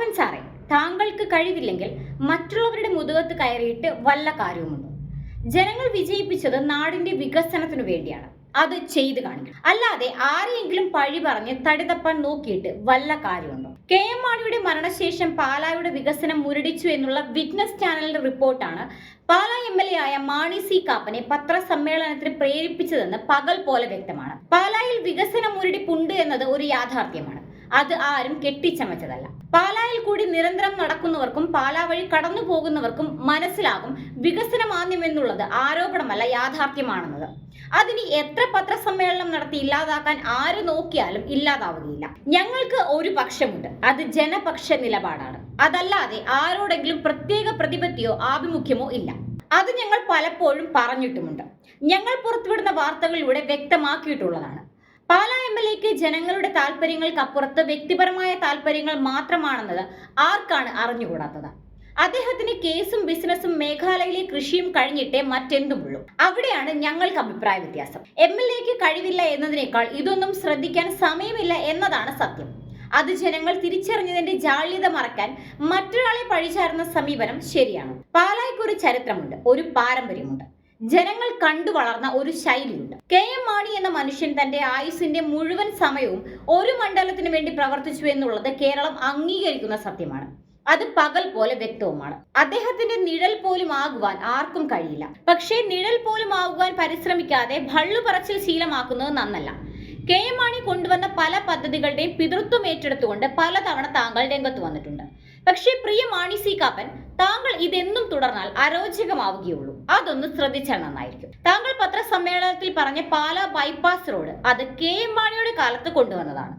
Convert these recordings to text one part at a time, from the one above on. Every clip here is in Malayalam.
മോഹൻ സാറേ, താങ്കൾക്ക് കഴിവില്ലെങ്കിൽ മറ്റുള്ളവരുടെ മുതുകത്ത് കയറിയിട്ട് വല്ല കാര്യവുമുണ്ടോ? ജനങ്ങൾ വിജയിപ്പിച്ചത് നാടിന്റെ വികസനത്തിനു വേണ്ടിയാണ്. അത് ചെയ്തു കാണിക്കും. അല്ലാതെ ആരെയെങ്കിലും പഴി പറഞ്ഞ് തടിതപ്പാൻ നോക്കിയിട്ട് വല്ല കാര്യമുണ്ടോ? കെ എം മാണിയുടെ മരണശേഷം പാലായുടെ വികസനം മുരടിച്ചു എന്നുള്ള വിറ്റ്നസ് ചാനലിന്റെ റിപ്പോർട്ടാണ് പാലാ MLA ആയ മാണി സി കാപ്പനെ പത്രസമ്മേളനത്തിന് പ്രേരിപ്പിച്ചതെന്ന് പകൽ പോലെ വ്യക്തമാണ്. പാലായിൽ വികസന മുരടിപ്പുണ്ട് എന്നത് ഒരു യാഥാർത്ഥ്യമാണ്. അത് ആരും കെട്ടിച്ചമച്ചതല്ല. പാലായിൽ കൂടി നിരന്തരം നടക്കുന്നവർക്കും പാലാ വഴി കടന്നു പോകുന്നവർക്കും മനസ്സിലാകും വികസനമാന്യം എന്നുള്ളത് ആരോപണമല്ല, യാഥാർത്ഥ്യമാണെന്നത്. അതിന് എത്ര പത്രസമ്മേളനം നടത്തി ഇല്ലാതാക്കാൻ ആര് നോക്കിയാലും ഇല്ലാതാവുകയില്ല. ഞങ്ങൾക്ക് ഒരു പക്ഷമുണ്ട്, അത് ജനപക്ഷ നിലപാടാണ്. അതല്ലാതെ ആരോടെങ്കിലും പ്രത്യേക പ്രതിപത്തിയോ ആഭിമുഖ്യമോ ഇല്ല. അത് ഞങ്ങൾ പലപ്പോഴും പറഞ്ഞിട്ടുമുണ്ട്. ഞങ്ങൾ പുറത്തുവിടുന്ന വാർത്തകളിലൂടെ വ്യക്തമാക്കിയിട്ടുള്ളതാണ്. പാലാ MLAക്ക് ജനങ്ങളുടെ താല്പര്യങ്ങൾക്കപ്പുറത്ത് വ്യക്തിപരമായ താല്പര്യങ്ങൾ മാത്രമാണെന്നത് ആർക്കാണ് അറിഞ്ഞുകൂടാത്തത്? അദ്ദേഹത്തിന് കേസും ബിസിനസ്സും മേഘാലയയിലെ കൃഷിയും കഴിഞ്ഞിട്ടേ മറ്റെന്തുമുള്ളൂ. അവിടെയാണ് ഞങ്ങൾക്ക് അഭിപ്രായ വ്യത്യാസം. MLAക്ക് കഴിവില്ല എന്നതിനേക്കാൾ ഇതൊന്നും ശ്രദ്ധിക്കാൻ സമയമില്ല എന്നതാണ് സത്യം. അത് ജനങ്ങൾ തിരിച്ചറിഞ്ഞതിന്റെ ജാള്യത മറക്കാൻ മറ്റൊരാളെ പഴിചാരുന്ന സമീപനം ശരിയാണ്. പാലായ്ക്ക് ഒരു ചരിത്രമുണ്ട്, ഒരു പാരമ്പര്യമുണ്ട്, ജനങ്ങൾ കണ്ടു വളർന്ന ഒരു ശൈലിയുണ്ട്. കെ എം മാണി എന്ന മനുഷ്യൻ തന്റെ ആയുസിന്റെ മുഴുവൻ സമയവും ഒരു മണ്ഡലത്തിന് വേണ്ടി പ്രവർത്തിച്ചു എന്നുള്ളത് കേരളം അംഗീകരിക്കുന്ന സത്യമാണ്. അത് പകൽ പോലെ വ്യക്തവുമാണ്. അദ്ദേഹത്തിന്റെ നിഴൽ പോലും ആകുവാൻ ആർക്കും കഴിയില്ല. പക്ഷേ നിഴൽ പോലും ആകുവാൻ പരിശ്രമിക്കാതെ ഭള്ളു പറച്ചിൽ ശീലമാക്കുന്നത് നന്നല്ല. കെ എം മാണി കൊണ്ടുവന്ന പല പദ്ധതികളുടെയും പിതൃത്വം ഏറ്റെടുത്തുകൊണ്ട് പലതവണ താങ്കൾ രംഗത്ത് വന്നിട്ടുണ്ട്. പക്ഷേ പ്രിയ മാണി സി കാപ്പൻ, താങ്കൾ ഇതെന്നും തുടർന്നാൽ അരോചകമാവുകയുള്ളൂ. അതൊന്ന് ശ്രദ്ധിച്ചാൽ നന്നായിരിക്കും. താങ്കൾ പത്രസമ്മേളനത്തിൽ പറഞ്ഞ പാലാ ബൈപ്പാസ് റോഡ് അത് കെ എം മാണിയുടെ കാലത്ത് കൊണ്ടുവന്നതാണ്.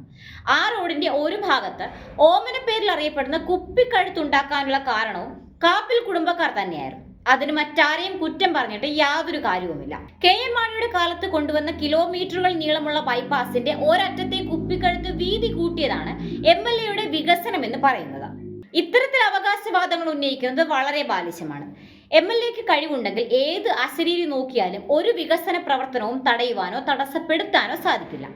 ആ റോഡിന്റെ ഒരു ഭാഗത്ത് ഓമന പേരിൽ അറിയപ്പെടുന്ന കുപ്പിക്കഴുത്തുണ്ടാക്കാനുള്ള കാരണവും കാപ്പിൽ കുടുംബക്കാർ തന്നെയായിരുന്നു. അതിന് മറ്റാരെയും കുറ്റം പറഞ്ഞിട്ട് യാതൊരു കാര്യവുമില്ല. കെ എം മാണിയുടെ കാലത്ത് കൊണ്ടുവന്ന കിലോമീറ്ററുകൾ നീളമുള്ള ബൈപ്പാസിന്റെ ഒരറ്റത്തെ കുപ്പിക്കഴുത്ത് വീതി കൂട്ടിയതാണ് MLAയുടെ വികസനം എന്ന് പറയുന്നത്. ഇത്തരത്തിൽ അവകാശവാദങ്ങൾ ഉന്നയിക്കുന്നത് വളരെ ബാലിശമാണ്. MLAക്ക് കഴിവുണ്ടെങ്കിൽ ഏത് അശരീരി നോക്കിയാലും ഒരു വികസന പ്രവർത്തനവും തടയുവാനോ തടസ്സപ്പെടുത്താനോ സാധിക്കില്ല.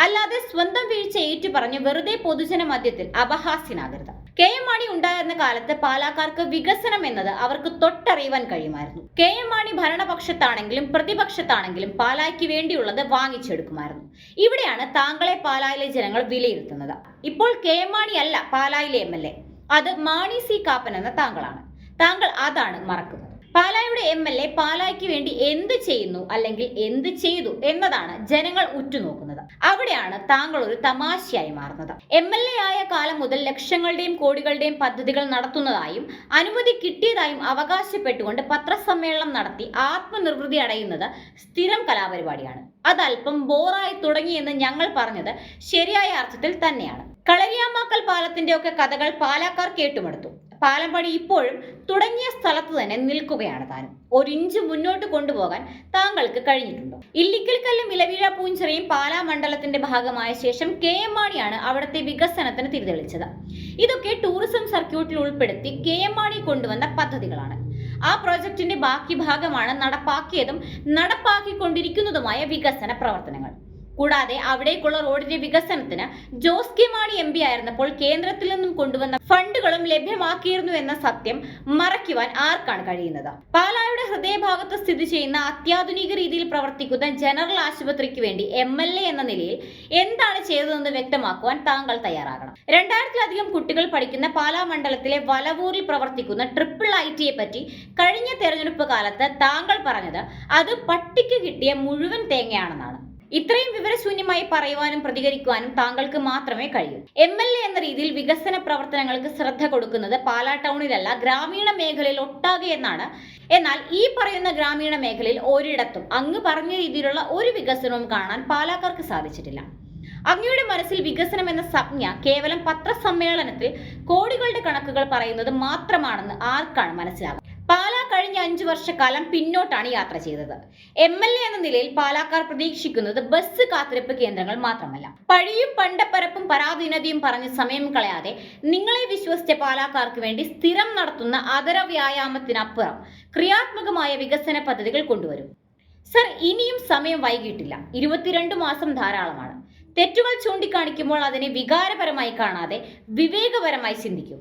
അല്ലാതെ സ്വന്തം വീഴ്ച ഏറ്റുപറഞ്ഞ് വെറുതെ പൊതുജന മധ്യത്തിൽ അപഹാസ്യനാകരുത്. കെ എം മാണി ഉണ്ടായിരുന്ന കാലത്ത് പാലാക്കാർക്ക് വികസനം എന്നത് അവർക്ക് തൊട്ടറിയുവാൻ കഴിയുമായിരുന്നു. കെ എം മാണി ഭരണപക്ഷത്താണെങ്കിലും പ്രതിപക്ഷത്താണെങ്കിലും പാലായ്ക്ക് വേണ്ടിയുള്ളത് വാങ്ങിച്ചെടുക്കുമായിരുന്നു. ഇവിടെയാണ് താങ്കളെ പാലായിലെ ജനങ്ങൾ വിലയിരുത്തുന്നത്. ഇപ്പോൾ കെ എം മാണി അല്ല പാലായിലെ MLA, അത് മാണി സി കാപ്പൻ എന്ന താങ്കളാണ്. താങ്കൾ അതാണ് മറക്കുന്നത്. പാലായുടെ MLA പാലായ്ക്ക് വേണ്ടി എന്ത് ചെയ്യുന്നു അല്ലെങ്കിൽ എന്ത് ചെയ്തു എന്നതാണ് ജനങ്ങൾ ഉറ്റുനോക്കുന്നത്. അവിടെയാണ് താങ്കൾ ഒരു തമാശയായി മാറുന്നത്. MLA ആയ കാലം മുതൽ ലക്ഷങ്ങളുടെയും കോടികളുടെയും പദ്ധതികൾ നടത്തുന്നതായും അനുമതി കിട്ടിയതായും അവകാശപ്പെട്ടുകൊണ്ട് പത്രസമ്മേളനം നടത്തി ആത്മനിർവൃതി അടയുന്നത് സ്ഥിരം കലാപരിപാടിയാണ്. അതല്പം ബോറായി തുടങ്ങിയെന്ന് ഞങ്ങൾ പറഞ്ഞത് ശരിയായ അർത്ഥത്തിൽ തന്നെയാണ്. കളരിയാമാക്കൽ പാലത്തിന്റെ ഒക്കെ കഥകൾ പാലക്കാർ കേട്ടുമടുത്തു. പാലം പണി ഇപ്പോഴും തുടങ്ങിയ സ്ഥലത്ത് തന്നെ നിൽക്കുകയാണ് താനും. ഒരിഞ്ച് മുന്നോട്ട് കൊണ്ടുപോകാൻ താങ്കൾക്ക് കഴിഞ്ഞിട്ടുണ്ടോ? ഇല്ലിക്കൽ കല്ലും ഇലവീഴ പൂഞ്ചിറയും പാലാ മണ്ഡലത്തിന്റെ ഭാഗമായ ശേഷം കെ എം മാണിയാണ് അവിടുത്തെ വികസനത്തിന് തിരിതെളിച്ചത്. ഇതൊക്കെ ടൂറിസം സർക്യൂട്ടിൽ ഉൾപ്പെടുത്തി കെ എം മാണി കൊണ്ടുവന്ന പദ്ധതികളാണ്. ആ പ്രോജക്റ്റിന്റെ ബാക്കി ഭാഗമാണ് നടപ്പാക്കിയതും നടപ്പാക്കിക്കൊണ്ടിരിക്കുന്നതുമായ വികസന പ്രവർത്തനങ്ങൾ. കൂടാതെ അവിടേക്കുള്ള റോഡിന്റെ വികസനത്തിന് ജോസ് കെ മാണി MP ആയിരുന്നപ്പോൾ കേന്ദ്രത്തിൽ നിന്നും കൊണ്ടുവന്ന ഫണ്ടുകളും ലഭ്യമാക്കിയിരുന്നു എന്ന സത്യം മറയ്ക്കുവാൻ ആർക്കാണ് കഴിയുന്നത്? പാലായുടെ ഹൃദയഭാഗത്ത് സ്ഥിതി ചെയ്യുന്ന അത്യാധുനിക രീതിയിൽ പ്രവർത്തിക്കുന്ന ജനറൽ ആശുപത്രിക്ക് വേണ്ടി MLA എന്ന നിലയിൽ എന്താണ് ചെയ്തതെന്ന് വ്യക്തമാക്കുവാൻ താങ്കൾ തയ്യാറാകണം. 2000-ലധികം കുട്ടികൾ പഠിക്കുന്ന പാലാ മണ്ഡലത്തിലെ വലവൂരിൽ പ്രവർത്തിക്കുന്ന IIIT പറ്റി കഴിഞ്ഞ തെരഞ്ഞെടുപ്പ് കാലത്ത് താങ്കൾ പറഞ്ഞത് അത് പട്ടിക്ക് കിട്ടിയ മുഴുവൻ തേങ്ങയാണെന്നാണ്. ഇത്രയും വിവരശൂന്യമായി പറയുവാനും പ്രതികരിക്കുവാനും താങ്കൾക്ക് മാത്രമേ കഴിയൂ. MLA എന്ന രീതിയിൽ വികസന പ്രവർത്തനങ്ങൾക്ക് ശ്രദ്ധ കൊടുക്കുന്നത് പാലാ ടൗണിലല്ല, ഗ്രാമീണ മേഖലയിൽ ഒട്ടാകെ എന്നാണ്. എന്നാൽ ഈ പറയുന്ന ഗ്രാമീണ മേഖലയിൽ ഒരിടത്തും അങ്ങ് പറഞ്ഞ രീതിയിലുള്ള ഒരു വികസനവും കാണാൻ പാലാക്കാർക്ക് സാധിച്ചിട്ടില്ല. അങ്ങയുടെ മനസ്സിൽ വികസനം എന്ന സംജ്ഞ കേവലം പത്രസമ്മേളനത്തിൽ കോടികളുടെ കണക്കുകൾ പറയുന്നത് മാത്രമാണെന്ന് ആർക്കാണ് മനസ്സിലാകുക? പാലാ കഴിഞ്ഞ 5 വർഷക്കാലം പിന്നോട്ടാണ് യാത്ര ചെയ്തത്. MLA എന്ന നിലയിൽ പാലാക്കാർ പ്രതീക്ഷിക്കുന്നത് ബസ് കാത്തിരിപ്പ് കേന്ദ്രങ്ങൾ മാത്രമല്ല. പഴിയും പണ്ടപ്പരപ്പും പരാധീനതയും പറഞ്ഞ് സമയം കളയാതെ നിങ്ങളെ വിശ്വസിച്ച പാലാക്കാർക്ക് വേണ്ടി സ്ഥിരം നടത്തുന്ന അതര വ്യായാമത്തിനപ്പുറം ക്രിയാത്മകമായ വികസന പദ്ധതികൾ കൊണ്ടുവരും. സർ, ഇനിയും സമയം വൈകിട്ടില്ല. 22 മാസം ധാരാളമാണ്. തെറ്റുകൾ ചൂണ്ടിക്കാണിക്കുമ്പോൾ അതിനെ വികാരപരമായി കാണാതെ വിവേകപരമായി ചിന്തിക്കും.